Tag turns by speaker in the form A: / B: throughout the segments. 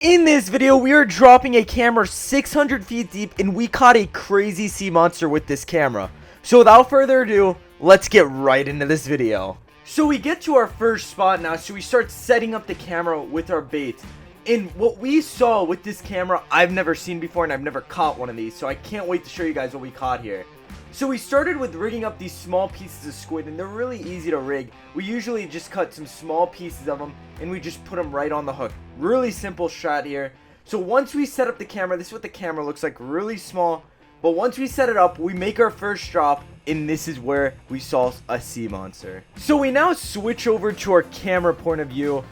A: In this video, we are dropping a camera 600 feet deep, and we caught a crazy sea monster with this camera. So without further ado, let's get right into this video. So we get to our first spot now, so we start setting up the camera with our bait. And what we saw with this camera, I've never seen before, and I've never caught one of these, so I can't wait to show you guys what we caught here. So we started with rigging up these small pieces of squid, and they're really easy to rig. We usually just cut some small pieces of them, and we just put them right on the hook. Really simple shot here. So once we set up the camera, this is what the camera looks like, really small. But once we set it up, we make our first drop, and this is where we saw a sea monster. So we now switch over to our camera point of view,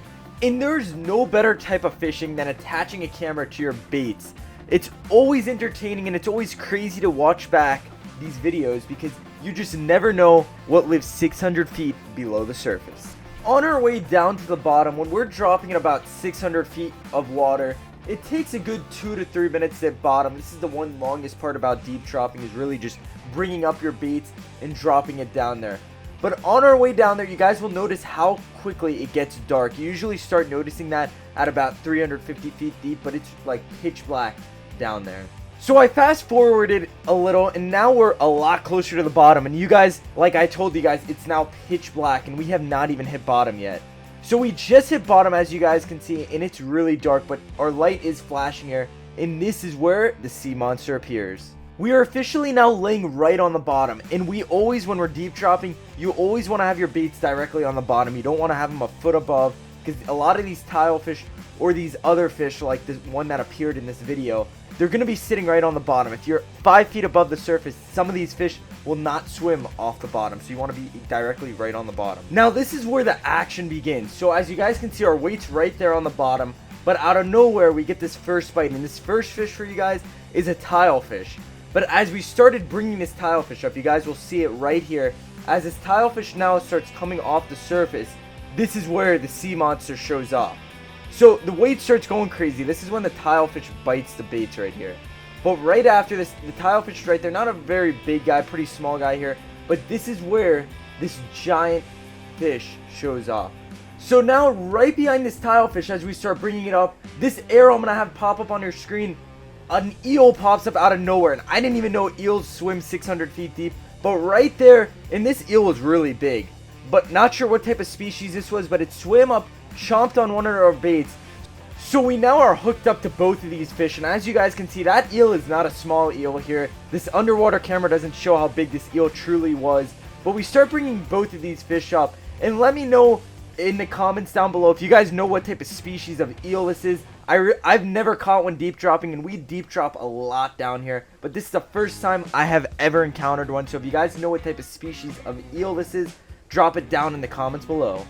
A: and there's no better type of fishing than attaching a camera to your baits. It's always entertaining, and it's always crazy to watch back these videos because you just never know what lives 600 feet below the surface. On our way down to the bottom, when we're dropping at about 600 feet of water, it takes a good 2 to 3 minutes to hit bottom. This is the one longest part about deep dropping, is really just bringing up your baits and dropping it down there. But on our way down there, you guys will notice how quickly it gets dark. You usually start noticing that at about 350 feet deep, but it's like pitch black down there. So I fast forwarded a little, and now we're a lot closer to the bottom, and you guys, like I told you guys, it's now pitch black, and we have not even hit bottom yet. So we just hit bottom, as you guys can see, and it's really dark, but our light is flashing here, and this is where the sea monster appears. We are officially now laying right on the bottom, and we always, when we're deep dropping, you always want to have your baits directly on the bottom. You don't want to have them a foot above, because a lot of these tile fish, or these other fish, like the one that appeared in this video, they're going to be sitting right on the bottom. If you're 5 feet above the surface, some of these fish will not swim off the bottom. So you want to be directly right on the bottom. Now this is where the action begins. So as you guys can see, our weight's right there on the bottom. But out of nowhere, we get this first bite. And this first fish for you guys is a tile fish. But as we started bringing this tile fish up, you guys will see it right here. As this tile fish now starts coming off the surface, this is where the sea monster shows up. So the weight starts going crazy. This is when the tilefish bites the baits right here. But right after this, the tilefish is right there. Not a very big guy, pretty small guy here. But this is where this giant fish shows up. So now right behind this tilefish, as we start bringing it up, this arrow I'm going to have pop up on your screen. An eel pops up out of nowhere. And I didn't even know eels swim 600 feet deep. But right there, and this eel was really big. But not sure what type of species this was, but it swam up, chomped on one of our baits. So we now are hooked up to both of these fish, and as you guys can see, that eel is not a small eel here. This underwater camera doesn't show how big this eel truly was, but we start bringing both of these fish up. And let me know in the comments down below if you guys know what type of species of eel this is. I've never caught one deep dropping, and we deep drop a lot down here, but this is the first time I have ever encountered one. So if you guys know what type of species of eel this is, drop it down in the comments below.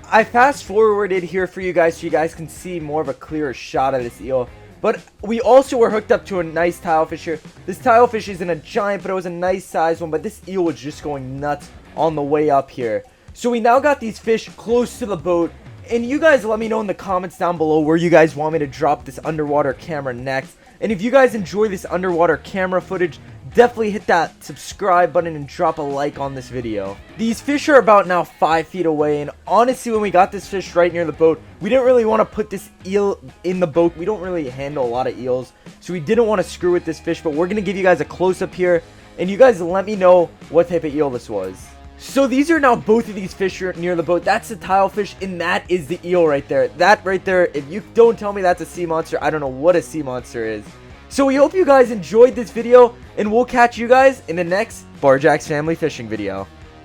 A: I fast forwarded here for you guys so you guys can see more of a clearer shot of this eel. But we also were hooked up to a nice tilefish here. This tilefish isn't a giant, but it was a nice size one. But this eel was just going nuts on the way up here. So we now got these fish close to the boat. And you guys let me know in the comments down below where you guys want me to drop this underwater camera next. And if you guys enjoy this underwater camera footage, definitely hit that subscribe button and drop a like on this video. These fish are about now 5 feet away, and honestly when we got this fish right near the boat, we didn't really want to put this eel in the boat. We don't really handle a lot of eels, so we didn't want to screw with this fish, but we're going to give you guys a close-up here, and you guys let me know what type of eel this was. So these are now both of these fish near the boat. That's the tilefish, and that is the eel right there. That right there, if you don't tell me that's a sea monster, I don't know what a sea monster is. So we hope you guys enjoyed this video, and we'll catch you guys in the next Barjack's Family Fishing video.